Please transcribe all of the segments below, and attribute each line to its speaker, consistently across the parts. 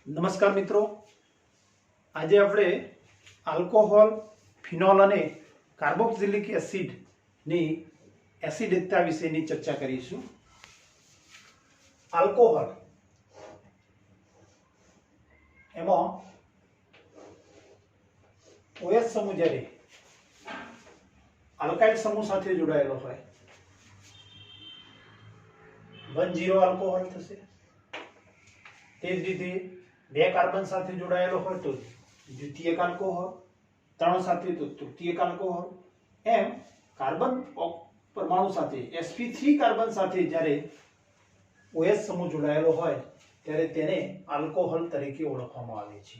Speaker 1: નમસ્કાર મિત્રો, આજે આપણે આલ્કોહોલ, ફિનોલ અને કાર્બોક્સિલિક એસિડની એસિડિકતા વિશેની ચર્ચા કરીશું. આલ્કોહોલ એમાં OH સમૂહ જ્યારે આલ્કાઇલ સમૂહ સાથે જોડાયેલો હોય 1,0 આલ્કોહોલ થશે. તે જ રીતે 2 કાર્બન સાથે જોડાયેલો હોય તો દ્વિતીયક આલ્કોહોલ, 3 સાથે તો તૃતીયક આલ્કોહોલ. એમ કાર્બન પરમાણુ સાથે sp3 કાર્બન સાથે જ્યારે OH સમૂહ જોડાયેલો હોય ત્યારે તેને આલ્કોહોલ તરીકે ઓળખવામાં આવે છે.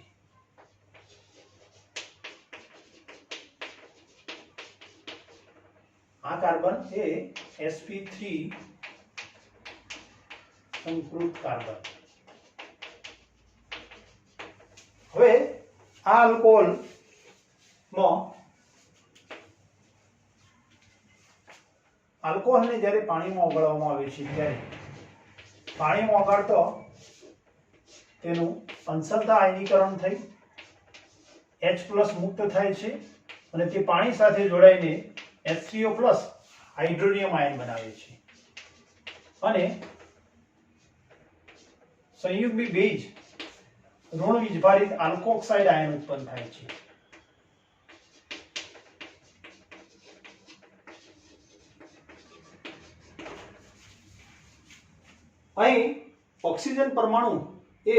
Speaker 1: આ કાર્બન એ sp3 સંકૃત કાર્બન. હવે આ આલ્કોહોલને જ્યારે પાણીમાં ઓગાળવામાં આવે છે ત્યારે પાણીમાં ઓગાળતો તેનું અંશતઃ આયનીકરણ થઈ H+ મુક્ત થાય છે અને તે પાણી સાથે જોડાઈને H3O+ હાઇડ્રોનિયમ આયન બનાવે છે અને સંયુગ્મી બેઝ ઋણ વીજભારિત આલ્કોક્સાઇડ આયન ઉત્પન્ન થાય છે. અહીં ઓક્સિજન પરમાણુ એ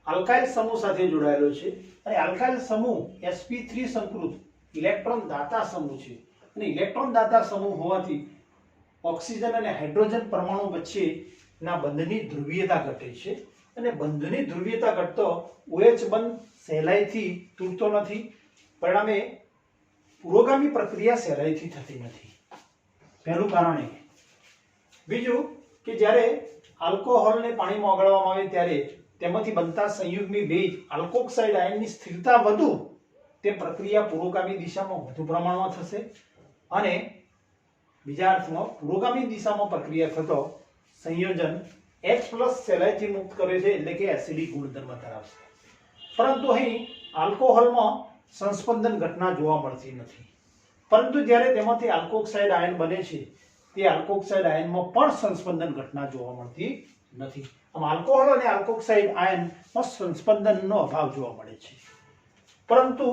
Speaker 1: આલ્કાઇલ સમૂહ સાથે જોડાયેલો છે અને આલ્કાઇલ સમૂહ sp3 સંકૃત ઇલેક્ટ્રોન દાતા સમૂહ છે અને ઇલેક્ટ્રોન દાતા સમૂહ હોવાથી ઓક્સિજન અને હાઇડ્રોજન પરમાણુ વચ્ચેના બંધની ધ્રુવીયતા ઘટે છે અને બંધની ધ્રુવીયતા ઘટતો OH બંધ સહેલાઈથી તૂટતો નથી, પરિણામે પુરોગામી પ્રક્રિયા સહેલાઈથી થતી નથી. પહેલું કારણ એ. બીજું કે જ્યારે આલ્કોહોલને પાણીમાં ઓગાળવામાં આવે ત્યારે તેમાંથી બનતા સંયુગ્મી બેઝ આલ્કોક્સાઇડ આયનની સ્થિરતા વધુ તે પ્રક્રિયા પુરોગામી દિશામાં વધુ પ્રમાણમાં થશે અને બીજા અર્થમાં પુરોગામી દિશામાં પ્રક્રિયા થતો સંયોજન H+ સહેલાઈથી મુક્ત કરે છે, એટલે કે એસિડિક ગુણધર્મ ધરાવશે. પરંતુ અહીં આલ્કોહોલમાં સંસ્પંદન ઘટના જોવા મળતી નથી, પરંતુ જ્યારે તેમાંથી આલ્કોક્સાઇડ આયન બને છે તે આલ્કોક્સાઇડ આયનમાં પણ સંસ્પંદન ઘટના જોવા મળતી નથી. આમ આલ્કોહોલ અને આલ્કોક્સાઇડ આયનમાં સંસ્પંદનનો અભાવ જોવા મળે છે. પરંતુ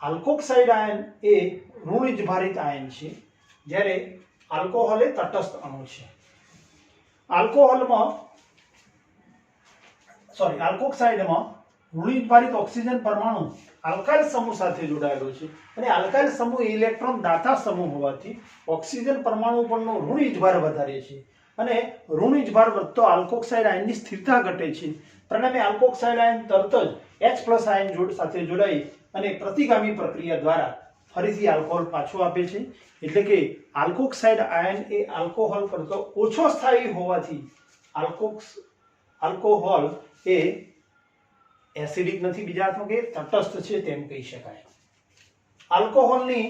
Speaker 1: આલ્કોક્સાઇડ આયન એ ઋણ વીજભારિત આયન છે જ્યારે આલ્કોહોલ એ તટસ્થ અણુ છે. આલ્કોક્સાઇડમાં ઋણ વીજભારિત ઓક્સિજન પરમાણુ આલ્કાઇલ સમૂહ સાથે જોડાયેલો છે અને આલ્કાઇલ સમૂહ ઇલેક્ટ્રોન દાતા સમૂહ હોવાથી ઓક્સિજન પરમાણુ પરનો ઋણ વીજભાર વધારે છે અને ઋણ વીજભાર વધતો આલ્કોક્સાઇડ આયનની સ્થિરતા ઘટે છે. પરિણામે આલ્કોક્સાઇડ આયન તરત જ H+ આયન સાથે જોડાઈ અને પ્રતિગામી પ્રક્રિયા દ્વારા ફરીથી આલ્કોહોલ પાછું આપે છે. એટલે કે આલ્કોક્સાઇડ આયન એ આલ્કોહોલ કરતો ઓછો સ્થાયી હોવાથી આલ્કોહોલ એ એસિડિક નથી, બીજા અર્થમાં કે તટસ્થ છે તેમ કહી શકાય. આલ્કોહોલની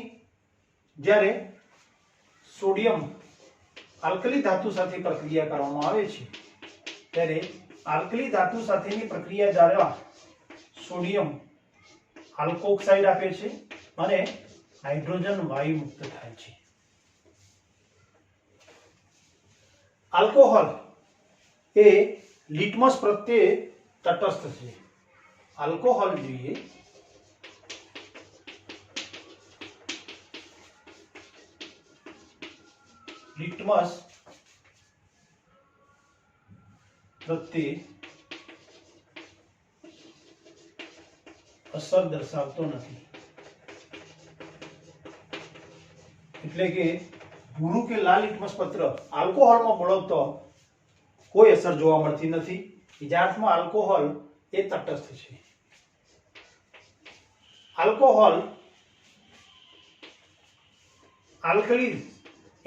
Speaker 1: જ્યારે સોડિયમ આલ્કલી ધાતુ સાથે પ્રક્રિયા કરવામાં આવે છે ત્યારે આલ્કલી ધાતુ સાથેની પ્રક્રિયા દ્વારા સોડિયમ આલ્કોક્સાઇડ આપે છે અને હાઇડ્રોજન વાયુ મુક્ત થાય છે. આલ્કોહોલ એ લિટમસ પ્રત્યે તટસ્થ છે. આલ્કોહોલ જોઈએ લિટમસ પ્રત્યે અસર દર્શાવતો નથી. એટલે કે ભૂરું કે લાલ લિટમસ પત્ર આલ્કોહોલમાં મળતો કોઈ અસર જોવા મળતી નથી. બીજા અર્થમાં આલ્કોહોલ એ તટસ્થ છે. આલ્કોહોલ આલ્કલી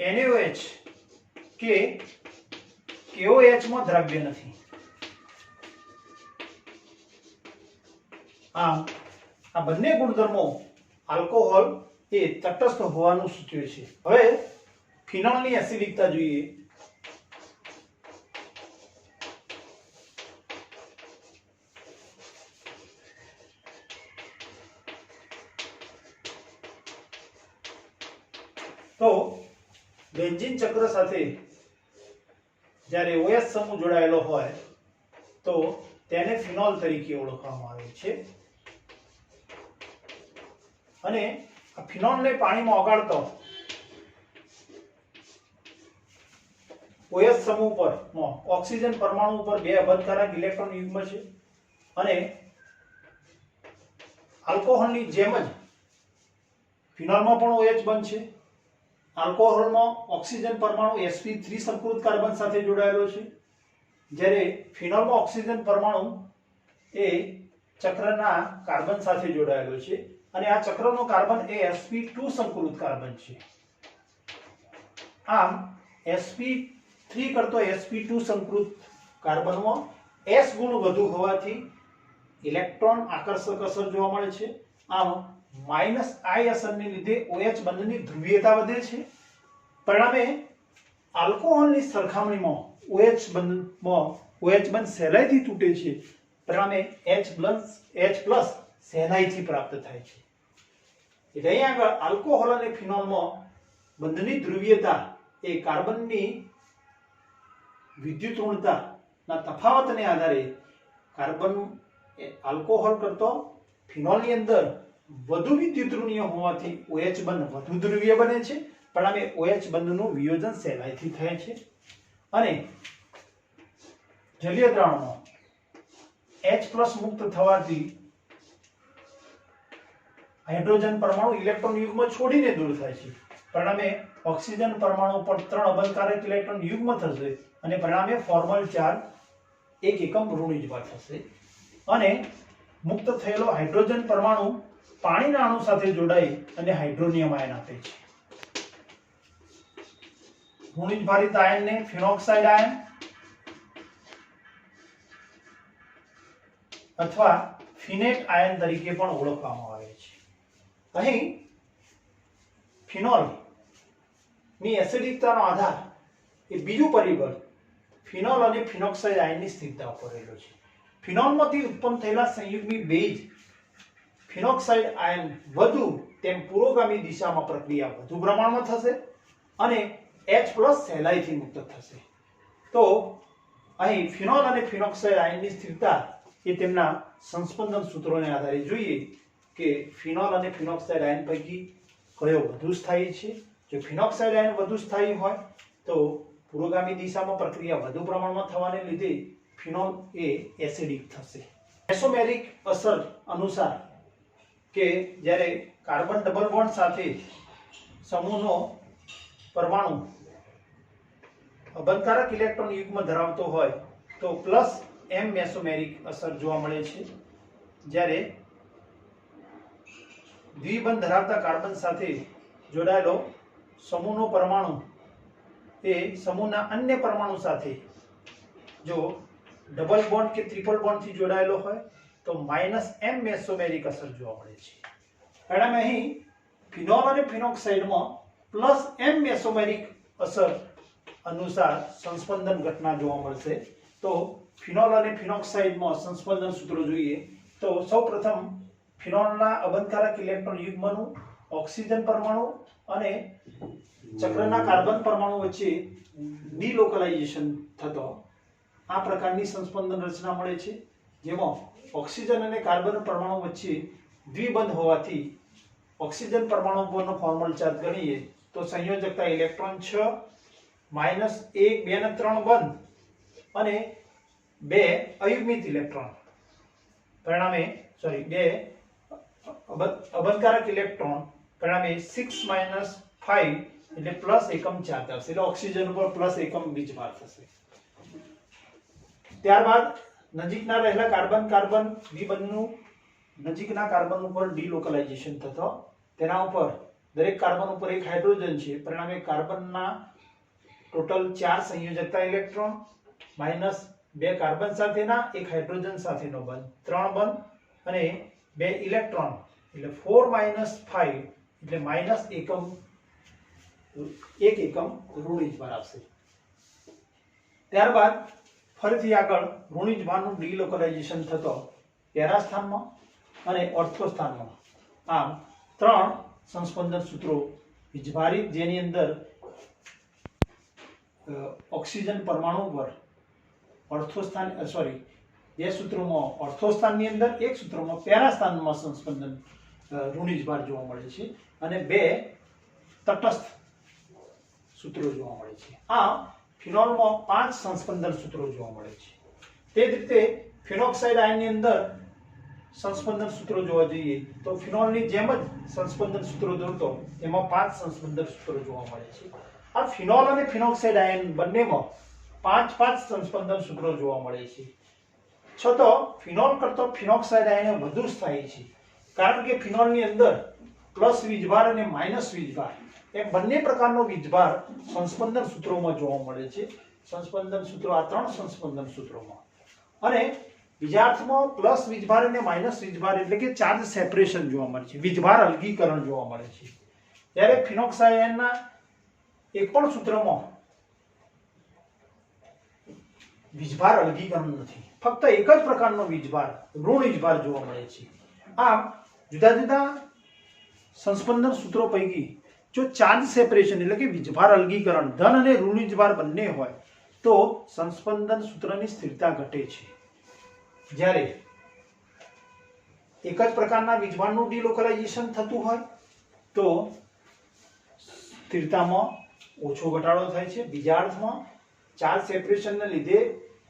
Speaker 1: NaOH કે KOH માં દ્રવ્ય નથી. આમ આ બંને ગુણધર્મો આલ્કોહોલ એ તટસ્થ હોવાનું સૂચવે છે. હવે ફિનોલની એસિડિકતા જોઈએ બેન્ઝીન ચક્ર સાથે જ્યારે OH સમૂહ જોડાયેલો હોય તો તેને ફિનોલ તરીકે ઓળખવામાં આવે છે અને આ ફિનોલને પાણીમાં ઓગાળતો OH સમૂહ પર ઓક્સિજન પરમાણુ પર બે અબંધકારક ઇલેક્ટ્રોન યુગ્મ છે અને આલ્કોહોલની જેમ જ ફિનોલમાં પણ OH બનશે. આલ્કોહોલમાં ઓક્સિજન પરમાણુ sp3 સંકૃત કાર્બન સાથે જોડાયેલો છે, જ્યારે ફિનોલમાં ઓક્સિજન પરમાણુ એ ચક્રના કાર્બન સાથે જોડાયેલો છે અને આ ચક્રનો કાર્બન એ sp2 સંકૃત કાર્બન છે. આમ sp3 કરતો sp2 સંકૃત કાર્બનમાં s ગુણ વધુ હોવાથી ઇલેક્ટ્રોન આકર્ષક અસર જોવા મળે છે. આમ -I અસરને લીધે OH બંધની ધ્રુવીયતા વધે છે. પરિણામે આલ્કોહોલની સરખામણીમાં OH બંધ સહેલાઈથી તૂટે છે. પરિણામે H+ સહેલાઈથી પ્રાપ્ત થાય છે. એટલે અહીં આગળ આલ્કોહોલ અને ફિનોલમાં બંધની ધ્રુવીયતા એ કાર્બનની વિદ્યુત ઋણતાના તફાવતને આધારે કાર્બન આલ્કોહોલ કરતો ફિનોલની અંદર વધુ વિદ્યુત ઋણીય હોવાથી OH બંધ વધુ ધ્રુવીય બને છે. પરિણામે OH બંધનું વિયોજન સહેલાઈથી થાય છે અને જલીય દ્રાવણમાં H+ મુક્ત થવાથી હાઇડ્રોજન પરમાણુ ઇલેક્ટ્રોન યુગ્મ છોડીને દૂર થાય છે. પરિણામે ઓક્સિજન પરમાણુ પર 3 અબંધકારક ઇલેક્ટ્રોન યુગ્મ થશે અને પરિણામે ફોર્મલ ચાર્જ 1 એકમ ઋણિજભાર થશે અને મુક્ત થયેલો હાઇડ્રોજન પરમાણુ પાણીના અણુ સાથે જોડાઈ અને હાઇડ્રોનિયમ આયન આપે છે. ઋણિજભારિત આયનને ફિનોક્સાઇડ આયન અથવા ફિનેટ આયન તરીકે પણ ઓળખવામાં આવે છે. અહીં ફિનોલ ની એસિડિકતાનો આધાર એ બીજું પરિબળ ફિનોલ અને ફિનોક્સાઇડ આયનની સ્થિરતા ઉપર રહેલો છે. ફિનોલમાંથી ઉત્પન્ન થયેલા સંયુગ્મી બેઝ ફિનોક્સાઇડ આયન વધુ તેમ પુરોગામી દિશામાં પ્રક્રિયા વધુ પ્રમાણમાં થશે અને H+ સહેલાઈથી મુક્ત થશે. તો અહીં ફિનોલ અને ફિનોક્સાઇડ આયનની સ્થિરતા એ તેમના સંસ્પંદન સૂત્રોને આધારે જોઈએ કે ફિનોલ અને ફિનોક્સાઇડ આયન પૈકી કયો વધુ સ્થાયી છે. જો ફિનોક્સાઇડ આયન વધુ સ્થાયી હોય તો પુરોગામી દિશામાં પ્રક્રિયા વધુ પ્રમાણમાં થવાને લીધે ફિનોલ એ એસિડિક થશે. મેસોમેરિક અસર અનુસાર કે જ્યારે કાર્બન ડબલ બોન્ડ સાથે સમૂહનો પરમાણુ અબંધકારક ઇલેક્ટ્રોન યુગ્મ ધરાવતો હોય તો +m મેસોમેરિક અસર જોવા મળે છે, જ્યારે દ્વિબંધ ધરાવતા કાર્બન સાથે જોડાયેલો સમૂહનો પરમાણુ એ સમૂહના અન્ય પરમાણુ સાથે જો ડબલ બોન્ડ કે ટ્રિપલ બોન્ડ થી જોડાયેલો હોય તો -m મેસોમેરિક અસર જોવા મળે છે. પરિણામે અહીં ફિનોલ અને ફિનોક્સાઇડમાં +m મેસોમેરિક અસર અનુસાર સંસ્પંદન ઘટના જોવા મળશે. તો ફિનોલ અને ફિનોક્સાઇડમાં સંસ્પંદન સૂત્રો જોઈએ તો સૌપ્રથમ ફિનોલના અબંધકારક ઇલેક્ટ્રોન યુગ્મનું ઓક્સિજન પરમાણુ અને ચક્રના કાર્બન પરમાણુ વચ્ચે ડિલોકલાઇઝેશન થતો આ પ્રકારની સંસ્પંદન રચના મળે છે, જેમાં ઓક્સિજન અને કાર્બન પરમાણુ વચ્ચે દ્વિબંધ હોવાથી ઓક્સિજન પરમાણુ પરનો ફોર્મલ ચાર્જ ગણીએ તો સંયોજકતા ઇલેક્ટ્રોન 6 -1 2 અને 3 બંધ અને 2 અયુગ્મિત ઇલેક્ટ્રોન પરિણામે અબંધકારક ઇલેક્ટ્રોન પરિણામે 6 - 5 એટલે પ્લસ એકમ ચાર્જ આવશે. એટલે ઓક્સિજન ઉપર પ્લસ એકમ વીજભાર થશે. ત્યારબાદ નજીકના રહેલા કાર્બન દ્વિબંધનું નજીકના કાર્બન ઉપર ડિલોકલાઇઝેશન થતો તેના ઉપર દરેક કાર્બન ઉપર એક હાઇડ્રોજન છે. પરિણામે કાર્બનના ટોટલ 4 સંયોજકતા ઇલેક્ટ્રોન -2 કાર્બન સાથેના એક હાઇડ્રોજન સાથેનો બંધ 3 બંધ અને 2 ઇલેક્ટ્રોન એટલે 4 - 5 એટલે -1 એકમ ઋણિજભાર આવશે. ત્યારબાદ ફરીથી આગળ ઋણિજભારનું ડિલોકલાઇઝેશન થતો પેરા સ્થાનમાં અને ઓર્થો સ્થાનમાં. આમ 3 સંસ્પંદન સૂત્રો વીજભારિત જેની અંદર ઓક્સિજન પરમાણુ પર ઓર્થોસ્થાન બે સૂત્રોમાં ઓર્થોસ્થાનની અંદર, એક સૂત્રમાં પેરા સ્થાનમાં સંસ્પંદન ઋણિજ ભાર જોવા મળે છે અને બે તટસ્થ સૂત્રો જોવા મળે છે. આ ફિનોલમાં 5 સંસ્પંદન સૂત્રો જોવા મળે છે. તે જ રીતે ફિનોક્સાઇડ આયનની અંદર સંસ્પંદન સૂત્રો જોવા જઈએ તો ફિનોલની જેમ જ સંસ્પંદન સૂત્રો દોરતો એમાં 5 સંસ્પંદન સૂત્રો જોવા મળે છે. આ ફિનોલ અને ફિનોક્સાઇડ આયન બંનેમાં 5 સંસ્પંદન સૂત્રો જોવા મળે છે. છતાં ફિનોલ કરતા ફિનોક્સાઇડ આયન વધુ સ્થાયી છે, કારણ કે ફિનોલની અંદર પ્લસ વીજભાર અને માઇનસ વીજભાર એ બંને પ્રકારનો વીજભાર સંસ્પંદન સૂત્રોમાં જોવા મળે છે. સંસ્પંદન સૂત્રો આ 3 સંસ્પંદન સૂત્રોમાં, અને બીજા અર્થમાં પ્લસ વીજભાર અને માઇનસ વીજભાર એટલે કે ચાર્જ સેપરેશન જોવા મળે છે, વીજભાર અલગીકરણ જોવા મળે છે. જ્યારે ફિનોક્સાઇડ આયનના એક પણ સૂત્રમાં વીજભાર અલગીકરણ નથી, ફક્ત એક જ પ્રકારનો વીજભાર ઋણ વીજભાર જોવા મળે છે. આમ જુદા જુદા સંસ્પંદન સૂત્રો પૈકી જો ચાર્જ સેપરેશન એટલે કે વીજભાર અલગીકરણ ધન અને ઋણ વીજભાર બંને હોય તો સંસ્પંદન સૂત્રની સ્થિરતા ઘટે છે. જ્યારે એક જ પ્રકારના વીજભારનું ડિલોકલાઇઝેશન થતું હોય તો સ્થિરતામાં ઓછો ઘટાડો થાય છે. બીજા અર્થમાં ચાર્જ સેપરેશનને લીધે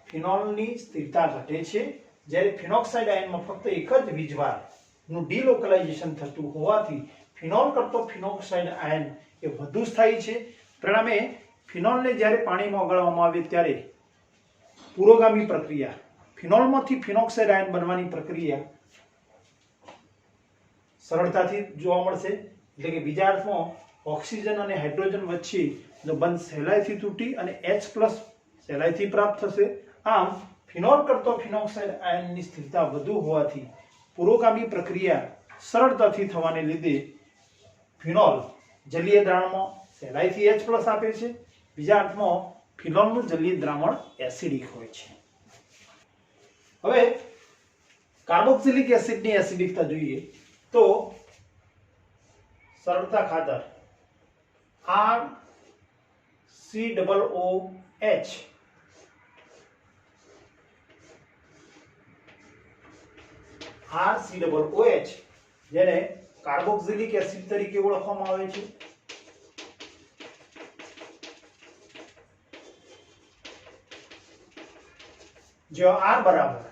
Speaker 1: ફિનોલની સ્થિરતા ઘટે છે, જ્યારે ફિનોક્સાઇડ આયનમાં ફક્ત એક જ વીજભારનું ડિલોકલાઇઝેશન થતું હોવાથી ફિનોલ કરતો ફિનોક્સાઇડ આયન એ વધુ સ્થાયી છે. પરિણામે ફિનોલને જ્યારે પાણીમાં ઓગાળવામાં આવે ત્યારે પુરોગામી પ્રક્રિયા, ફિનોલમાંથી ફિનોક્સાઇડ આયન બનવાની પ્રક્રિયા સરળતાથી જોવા મળશે. એટલે કે બીજા અર્થમાં ઓક્સિજન અને હાઇડ્રોજન વચ્ચેનો બંધ સહેલાઈથી તૂટી અને H+ સહેલાઈથી પ્રાપ્ત થશે. આમ ફિનોલ કરતો ફિનોક્સાઇડ આયનની સ્થિરતા વધુ હોવાથી પુરોગામી પ્રક્રિયા સરળતાથી થવાને લીધે ફિનોલ જલીય દ્રાવણમાં સહેલાઈથી H+ આપે છે. બીજા અર્થમાં ફિનોલનું જલીય દ્રાવણ એસિડિક હોય છે. હવે કાર્બોક્સિલિક એસિડની એસિડિકતા જોઈએ તો સરળતા ખાતર RCOOH જેને કાર્બોક્સિલિક એસિડ તરીકે ઓળખવામાં આવે છે. જો R બરાબર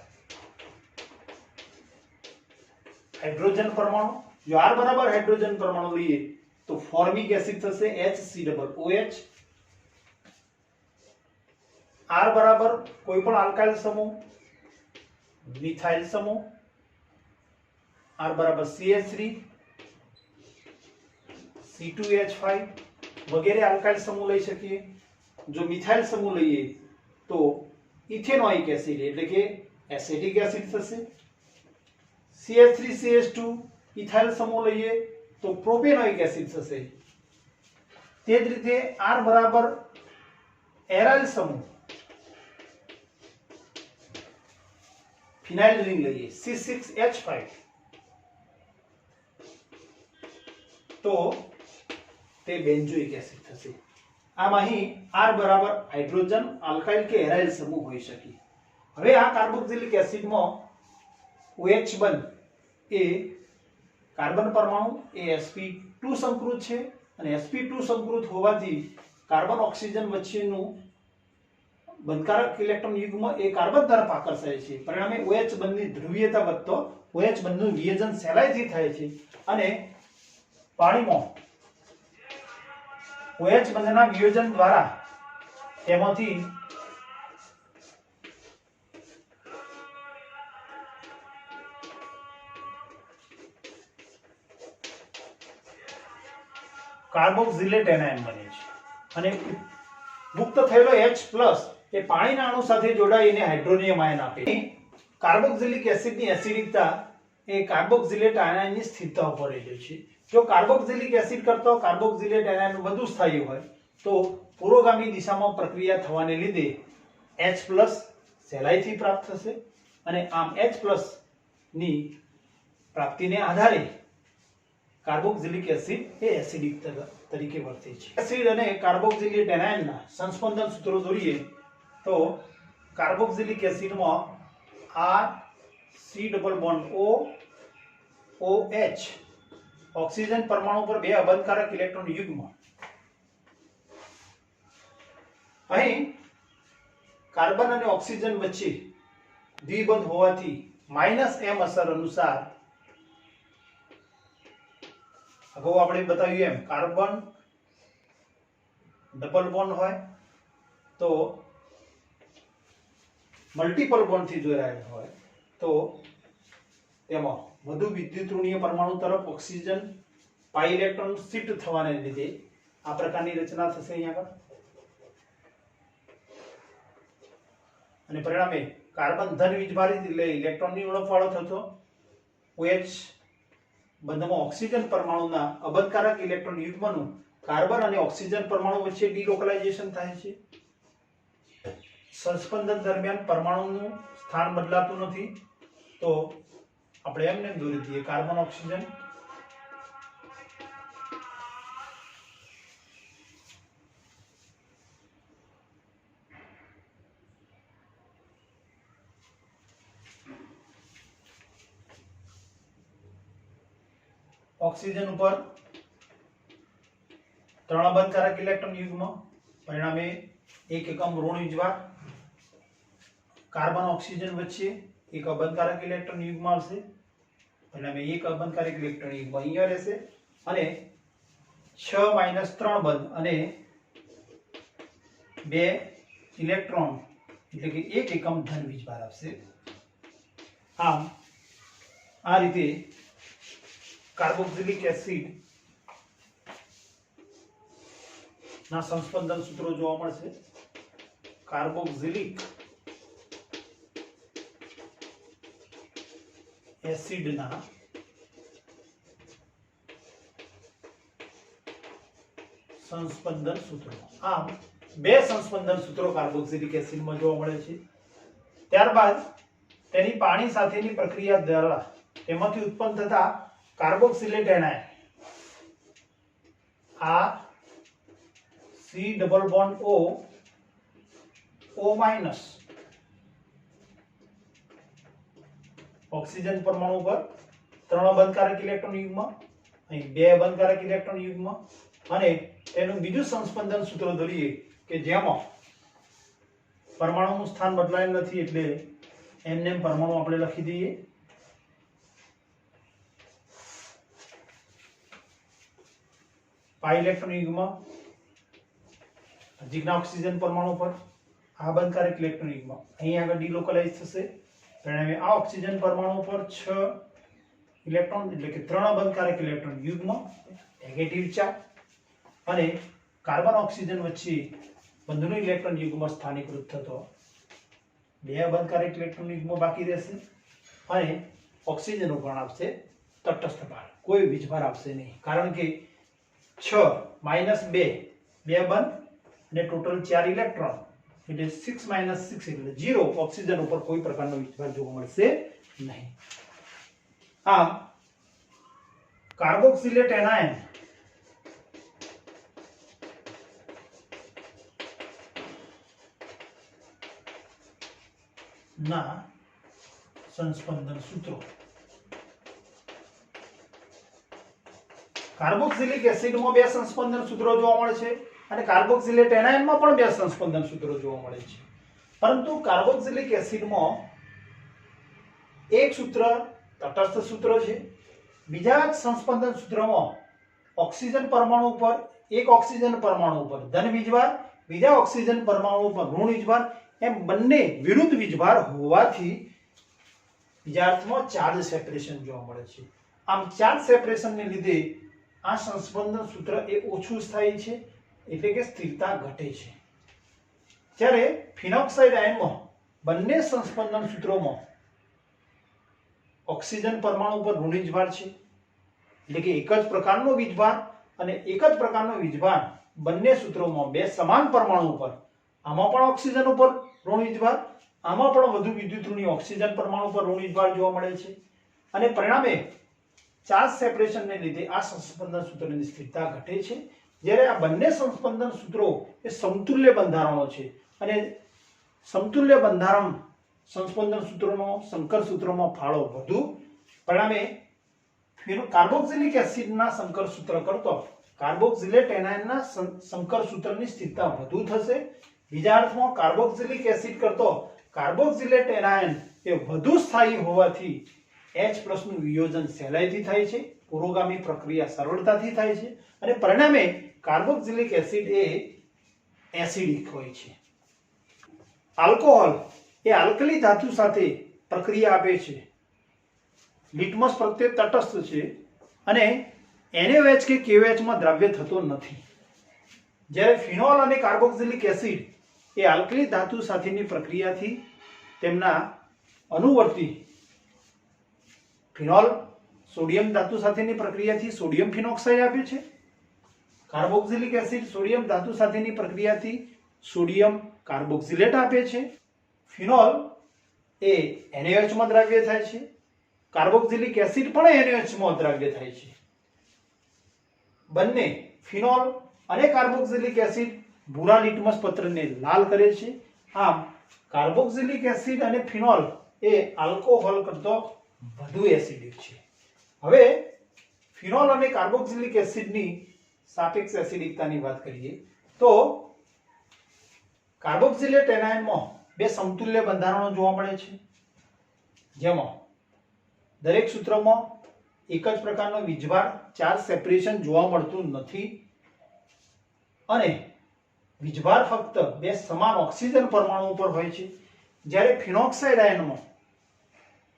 Speaker 1: હાઇડ્રોજન પરમાણુ, જો R બરાબર હાઇડ્રોજન પરમાણુ લઈએ તો ફોર્મિક એસિડ થશે HCOOH. R બરાબર કોઈ પણ આલ્કાઇલ સમૂહ, મિથાઇલ સમૂહ, R બરાબર CH3, C2H5 વગેરે આલ્કાઇલ સમૂહ લઈ શકીએ. જો મિથાઇલ સમૂહ લઈએ તો ઇથેનોઇક એસિડ એટલે કે એસિટિક એસિડ થશે. CH3CH2 ઇથાઇલ સમૂહ લઈએ તો પ્રોપેનોઇક એસિડ થશે. તે જ રીતે R બરાબર એરાઇલ સમૂહ, ફિનાઇલ રિંગ લઈએ C6H5 તો તે બેન્ઝોઇક એસિડ થશે. આમ અહીં R બરાબર હાઇડ્રોજન, આલ્કાઇલ કે એરાઇલ સમૂહ હોઈ શકે. હવે આ કાર્બોક્સિલિક એસિડમાં OH બંધ એ કાર્બન પરમાણુ એ sp2 સંકૃત છે અને sp2 સંકૃત હોવાથી કાર્બન ઓક્સિજન વચ્ચેનું બંધકારક ઇલેક્ટ્રોન યુગ્મ એ કાર્બન તરફ આકર્ષાય છે. પરિણામે OH બંધની ધ્રુવીયતા વધતો OH બંધનું વિયોજન સહેલાઈથી થાય છે અને પાણીમાં OH બંધના વિયોજન દ્વારા તેમાંથી કાર્બોક્સિલેટ એનાયન બને છે અને મુક્ત થયેલો H+ એ પાણીના અણુ સાથે જોડાઈને હાઇડ્રોનિયમ આયન આપે છે. કાર્બોક્સિલિક એસિડની એસિડિકતા એ કાર્બોક્સિલેટ આયનની સ્થિરતા ઉપર રહેલી છે. જો કાર્બોક્સિલિક એસિડ કરતા કાર્બોક્સિલેટ આયન વધુ સ્થાયી હોય તો પુરોગામી દિશામાં પ્રક્રિયા થવાને લીધે H+ સહેલાઈથી પ્રાપ્ત થશે અને આમ H+ ની પ્રાપ્તિને આધારે કાર્બોક્સિલિક એસિડ એ એસિડિક તરીકે વર્તે છે. એસિડ અને કાર્બોક્સિલેટ એનાયનના સંસ્પંદન સૂત્રો દોરીએ તો કાર્બોક્સિલિક એસિડમાં R C double bond O OH oxygen પરમાણુ પર બે અબંધકારક ઇલેક્ટ્રોન યુગ્મ. અહીં કાર્બન અને ઓક્સિજન વચ્ચે દ્વિબંધ હોવાથી -m અસર અનુસાર અગાઉ આપણે બતાવ્યું એમ કાર્બન ડબલ બોન્ડ હોય તો મલ્ટીપલ બોન્ડ થી જોડાયેલ હોય તો તેમાં વધુ વિદ્યુત ઋણીય પરમાણુ તરફ ઓક્સિજન પાઈ ઇલેક્ટ્રોન શિફ્ટ થવાને લીધે આ પ્રકારની રચના થશે અહીંયા આગળ અને પરિણામે કાર્બન ધન વીજભારિત એટલે ઇલેક્ટ્રોનની ઉણપવાળો થતો OH બંધમાં ઓક્સિજન પરમાણુના અબંધકારક ઇલેક્ટ્રોન યુગ્મનું કાર્બન અને ઓક્સિજન પરમાણુ વચ્ચે ડિલોકલાઇઝેશન થાય છે. સંસ્પંદન દરમિયાન પરમાણુનું સ્થાન બદલાતું નથી તો આપણે એમને દોરી દઈએ કાર્બન ઓક્સિજન ઓક્સિજન ઉપર 3 અબંધકારક ઇલેક્ટ્રોન યુગ્મ પરિણામે 1 એકમ ઋણ વીજભાર. કાર્બન ઓક્સિજન વચ્ચે 1 અબંધકારક ઇલેક્ટ્રોન યુગ્મ આવશે પરિણામે 1 અબંધકારક ઇલેક્ટ્રોન યુગ્મ અહીંયા રહેશે અને 6 - 3 બંધ અને 2 ઇલેક્ટ્રોન એટલે કે 1 એકમ ધન વીજભાર આવશે. આમ આ રીતે કાર્બોક્સિલિક એસિડ ના સંસ્પંદન સૂત્રો જોવા મળશે. કાર્બોક્સિલિક એસિડના સંસ્પંદન સૂત્રો. આમ બે સંસ્પંદન સૂત્રો કાર્બોક્સિલિક એસિડમાં જોવા મળે છે. ત્યારબાદ તેની પાણી સાથેની પ્રક્રિયા દ્વારા તેમાંથી ઉત્પન્ન થતા carboxylate anion R C double bond O O minus oxygen પરમાણુ પર 3 અબંધકારક ઇલેક્ટ્રોન યુગ્મ અહીં 2 અબંધકારક ઇલેક્ટ્રોન યુગ્મ અને તેનું બીજું સંસ્પંદન સૂત્ર દોરીએ કે જેમાં પરમાણુનું સ્થાન બદલાયેલ નથી એટલે એમને પરમાણુ આપણે લખી દઈએ. પાઈ ઇલેક્ટ્રોન યુગ્મ નજીકના ઓક્સિજન પરમાણુ પર આ અબંધકારક ઇલેક્ટ્રોન યુગ્મ અહીં આગળ ડિલોકલાઇઝ થશે પરિણામે આ ઓક્સિજન પરમાણુ પર 6 ઇલેક્ટ્રોન એટલે કે 3 અબંધકારક ઇલેક્ટ્રોન યુગ્મ નેગેટિવ ચાર્જ અને કાર્બન ઓક્સિજન વચ્ચે બંધનું ઇલેક્ટ્રોન યુગ્મ સ્થાનીકૃત થતો 2 અબંધકારક ઇલેક્ટ્રોન યુગ્મ બાકી રહેશે અને ઓક્સિજન ઉપર આવશે તટસ્થ ભાર, કોઈ વીજભાર આવશે નહીં કારણ કે 6 - 2 2 બંધ અને ટોટલ 4 ઇલેક્ટ્રોન એટલે 6 - 6 એટલે 0 ઓક્સિજન ઉપર કોઈ પ્રકારનો વીજભાર જોવા મળશે નહીં. આમ કાર્બોક્સિલેટ એનાયન ના સંસ્પંદન સૂત્રો. કાર્બોક્સિલિક એસિડમાં 2 સંસ્પંદન સૂત્રો જોવા મળે છે અને કાર્બોક્સિલેટ એનાયનમાં પણ 2 સંસ્પંદન સૂત્રો જોવા મળે છે. પરંતુ કાર્બોક્સિલિક એસિડમાં એક સૂત્ર તટસ્થ સૂત્ર છે. બીજા સંસ્પંદન સૂત્રમાં ઓક્સિજન પરમાણુ પર એક ઓક્સિજન પરમાણુ પર ધન વીજભાર, બીજા ઓક્સિજન પરમાણુ પર ઋણ વીજભાર એમ બંને વિરુદ્ધ વીજભાર હોવાથી બીજા અર્થમાં ચાર્જ સેપરેશન જોવા મળે છે. આમ ચાર્જ સેપરેશનને લીધે આ સંસ્પંદન સૂત્ર એ ઓછું સ્થાયી છે એટલે કે સ્થિરતા ઘટે છે. જ્યારે ફિનોક્સાઇડ આયનમાં બંને સંસ્પંદન સૂત્રોમાં ઓક્સિજન પરમાણુ પર ઋણ વીજભાર છે એટલે કે એક જ પ્રકારનો વીજભાર અને એક જ પ્રકારનો વીજભાર બંને સૂત્રોમાં બે સમાન પરમાણુ પર આમાં પણ ઓક્સિજન ઉપર ઋણ વીજભાર આમાં પણ વધુ વિદ્યુત ઋણી ઓક્સિજન પરમાણુ પર ઋણ વીજભાર જોવા મળે છે અને પરિણામે ચાર્જ સેપરેશનને લીધે આ સંસ્પંદન સૂત્રની સ્થિરતા ઘટે છે, જ્યારે આ બંને સંસ્પંદન સૂત્રો એ સમતુલ્ય બંધારણો છે અને સમતુલ્ય બંધારણ સંસ્પંદન સૂત્રોનો સંકર સૂત્રોમાં ફાળો વધુ, પરિણામે કાર્બોક્સિલિક એસિડના સંકર સૂત્ર કરતો કાર્બોક્સિલેટ એનાયનના સંકર સૂત્રની સ્થિરતા વધુ થશે. બીજા અર્થમાં કાર્બોક્સિલિક એસિડ કરતો કાર્બોક્સિલેટ એનાયન એ વધુ સ્થાયી હોવાથી H+ નું વિયોજન સહેલાઈથી થાય છે, પુરોગામી પ્રક્રિયા સરળતાથી થાય છે અને પરિણામે કાર્બોક્સિલિક એસિડ એ એસિડિક હોય છે. આલ્કોહોલ એ આલ્કલી ધાતુ સાથે પ્રક્રિયા આપે છે, લિટમસ પ્રત્યે તટસ્થ છે અને NaOH કે KOH માં દ્રાવ્ય થતો નથી, જ્યારે ફિનોલ અને કાર્બોક્સિલિક એસિડ એ આલ્કલી ધાતુ સાથેની પ્રક્રિયાથી તેમના અનુવર્તી ફિનોલ સોડિયમ ધાતુ સાથેની પ્રક્રિયાથી સોડિયમ ફિનોક્સાઇડ આપે છે, કાર્બોક્સિલિક એસિડ સોડિયમ ધાતુ સાથેની પ્રક્રિયાથી સોડિયમ કાર્બોક્સિલેટ આપે છે. ફિનોલ એ NaOH માં દ્રાવ્ય થાય છે, કાર્બોક્સિલિક એસિડ પણ NaOH માં દ્રાવ્ય થાય છે. બંને ફિનોલ અને કાર્બોક્સિલિક એસિડ ભૂરા લિટમસ પત્રને લાલ કરે છે. આમ કાર્બોક્સિલિક એસિડ અને ફિનોલ એ આલ્કોહોલ કરતો વધુ એસિડિક છે. હવે ફિનોલ અને કાર્બોક્સિલિક એસિડની સાપેક્ષ એસિડિકતાની વાત કરીએ તો કાર્બોક્સિલેટ એનાયનમાં બે સમતુલ્ય બંધારણો જોવા મળે છે, જેમાં દરેક સૂત્રમાં એક જ પ્રકારનો વીજભાર ચાર્જ સેપરેશન જોવા મળતું નથી અને વીજભાર ફક્ત બે સમાન ઓક્સિજન પરમાણુ પર હોય છે, જ્યારે ફિનોક્સાઇડ આયનમાં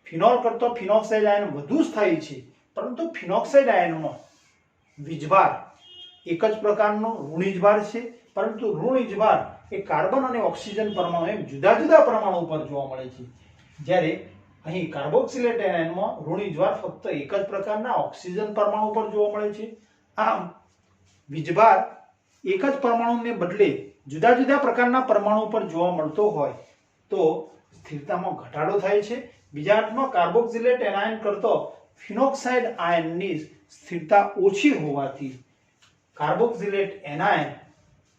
Speaker 1: ફિનોલ કરતો ફિનોક્સાઇડ આયન વધુ સ્થાયી છે, પરંતુ ફિનોક્સાઇડ આયનમાં વીજભાર એક જ પ્રકારનો ઋણવીજભાર છે, પરંતુ ઋણવીજભાર એ કાર્બન અને ઓક્સિજન પરમાણુ એમ જુદા જુદા પરમાણુ પર જોવા મળે છે, જ્યારે અહીં કાર્બોક્સિલેટ એનાયનમાં ઋણવીજભાર ફક્ત એક જ પ્રકારના ઓક્સિજન પરમાણુ પર જોવા મળે છે. આમ વીજભાર એક જ પરમાણુને બદલે જુદા જુદા પ્રકારના પરમાણુ પર જોવા મળતો હોય તો સ્થિરતામાં ઘટાડો થાય છે. બીજા અર્થમાં કાર્બોક્સિલેટ એનાયન કરતો ફિનોક્સાઇડ આયનની સ્થિરતા ઓછી હોવાથી કાર્બોક્સિલેટ એનાયન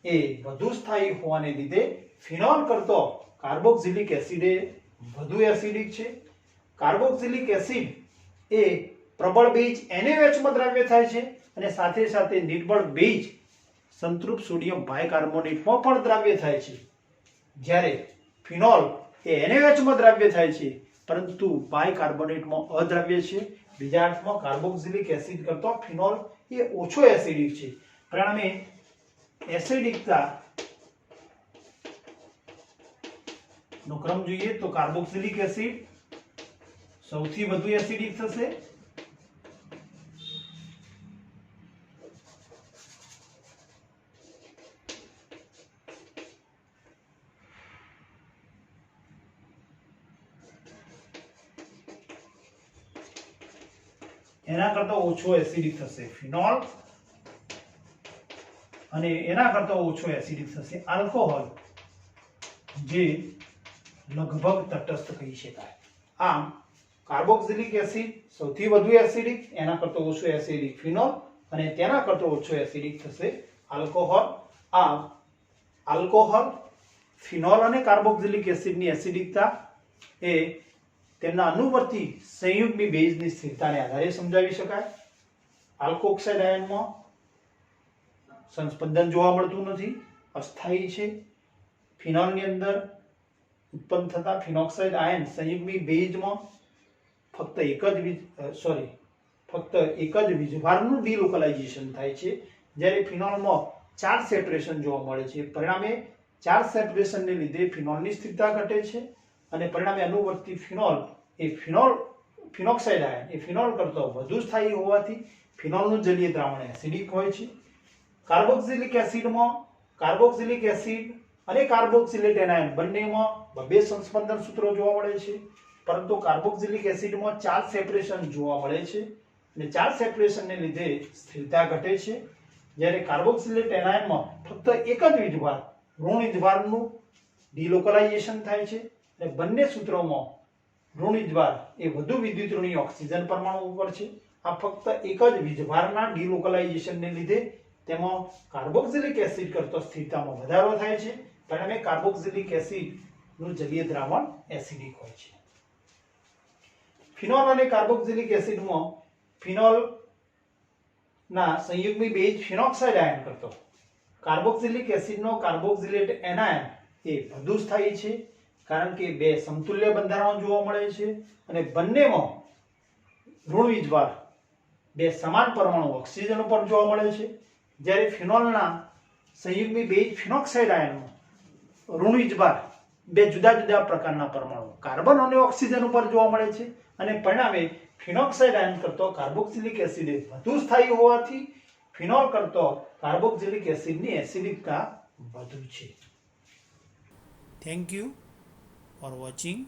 Speaker 1: એ વધુ સ્થાયી હોવાને લીધે ફિનોલ કરતો કાર્બોક્સિલિક એસિડ એ વધુ એસિડિક છે. કાર્બોક્સિલિક એસિડ એ પ્રબળ બેઝ NaOH માં દ્રાવ્ય થાય છે અને સાથે સાથે નિર્બળ બેઝ સંતૃપ્ત સોડિયમ બાયકાર્બોનેટમાં પણ દ્રાવ્ય થાય છે, જ્યારે ફિનોલ એ NaOH માં દ્રાવ્ય થાય છે પરંતુ બાયકાર્બોનેટમાં અદ્રાવ્ય છે. બીજા અર્થમાં કાર્બોક્સિલિક એસિડ કરતો ફિનોલ એ ઓછો એસિડિક છે. પરિણામે એસિડિકતા નો ક્રમ જોઈએ તો કાર્બોક્સિલિક એસિડ સૌથી વધુ એસિડિક થશે, એના કરતા ઓછો એસિડિક થશે ફિનોલ અને એના કરતા ઓછો એસિડિક થશે આલ્કોહોલ, જે લગભગ તટસ્થ કહી શકાય. આમ કાર્બોક્સિલિક એસિડ સૌથી વધુ એસિડિક, એના કરતા ઓછો એસિડિક ફિનોલ અને તેના કરતા ઓછો એસિડિક થશે આલ્કોહોલ. આમ આલ્કોહોલ, ફિનોલ અને કાર્બોક્સિલિક એસિડની એસિડિકતા એ તેમના અનુવર્તી સંયુગ્મી બેઝની સ્થિરતાને આધારે સમજાવી શકાય. આલ્કોક્સાઇડ આયનમાં સંસ્પંદન જોવા મળતું નથી, અસ્થાયી છે. ફિનોલની અંદર ઉત્પન્ન થતા ફિનોક્સાઇડ આયન સંયુગ્મી બેઝમાં ફક્ત એક જ વીજભારનું ડિલોકલાઇઝેશન થાય છે, જ્યારે ફિનોલમાં ચાર્જ સેપરેશન જોવા મળે છે. પરિણામે ચાર્જ સેપરેશનને લીધે ફિનોલની સ્થિરતા ઘટે છે અને પરિણામે અનુવર્તી ફિનોક્સાઇડ આયન એ ફિનોલ કરતો વધુ સ્થાયી હોવાથી ફિનોલનું જલીય દ્રાવણ એસિડિક હોય છે. કાર્બોક્સિલિક એસિડમાં કાર્બોક્સિલિક એસિડ અને કાર્બોક્સિલેટ એનાયન બંનેમાં બે સંસ્પંદન સૂત્રો જોવા મળે છે, પરંતુ કાર્બોક્સિલિક એસિડમાં ચાર્જ સેપરેશન જોવા મળે છે અને ચાર્જ સેપરેશનને લીધે સ્થિરતા ઘટે છે, જ્યારે કાર્બોક્સિલેટ એનાયનમાં ફક્ત એક જ વીજભાર ઋણવીજભારનું ડિલોકલાઇઝેશન થાય છે અને બંને સૂત્રોમાં ઋણવીજભાર એ વધુ વિદ્યુતઋણી ઓક્સિજન પરમાણુ ઉપર છે આ ફક્ત એક જ વીજભારના ડિલોકલાઇઝેશનને લીધે તેમાં કાર્બોક્સિલિક એસિડ કરતો સ્થિરતામાં વધારો થાય છે, પરિણામે કાર્બોક્સિલિક એસિડનું જલીય દ્રાવણ એસિડિક હોય છે. ફિનોલ અને કાર્બોક્સિલિક એસિડમાં ફિનોલના સંયુગ્મી બેઝ ફિનોક્સાઇડ આયન કરતો કાર્બોક્સિલિક એસિડનો કાર્બોક્સિલેટ એનાયન એ વધુ સ્થાયી છે, કારણ કે બે સમતુલ્ય બંધારણો જોવા મળે છે અને બંનેમાં ઋણ વીજભાર બે સમાન પરમાણુ ઓક્સિજન ઉપર જોવા મળે છે, જ્યારે ફિનોલના સંયુગ્મી બેઝ ફિનોક્સાઇડ આયનમાં ઋણ વીજભાર બે જુદા જુદા પ્રકારના પરમાણુ કાર્બન અને ઓક્સિજન ઉપર જોવા મળે છે અને પરિણામે ફિનોક્સાઇડ આયન કરતો કાર્બોક્સિલિક એસિડ વધુ સ્થાયી હોવાથી ફિનોલ કરતો કાર્બોક્સિલિક એસિડની એસિડિકતા વધુ છે. Thank you for watching.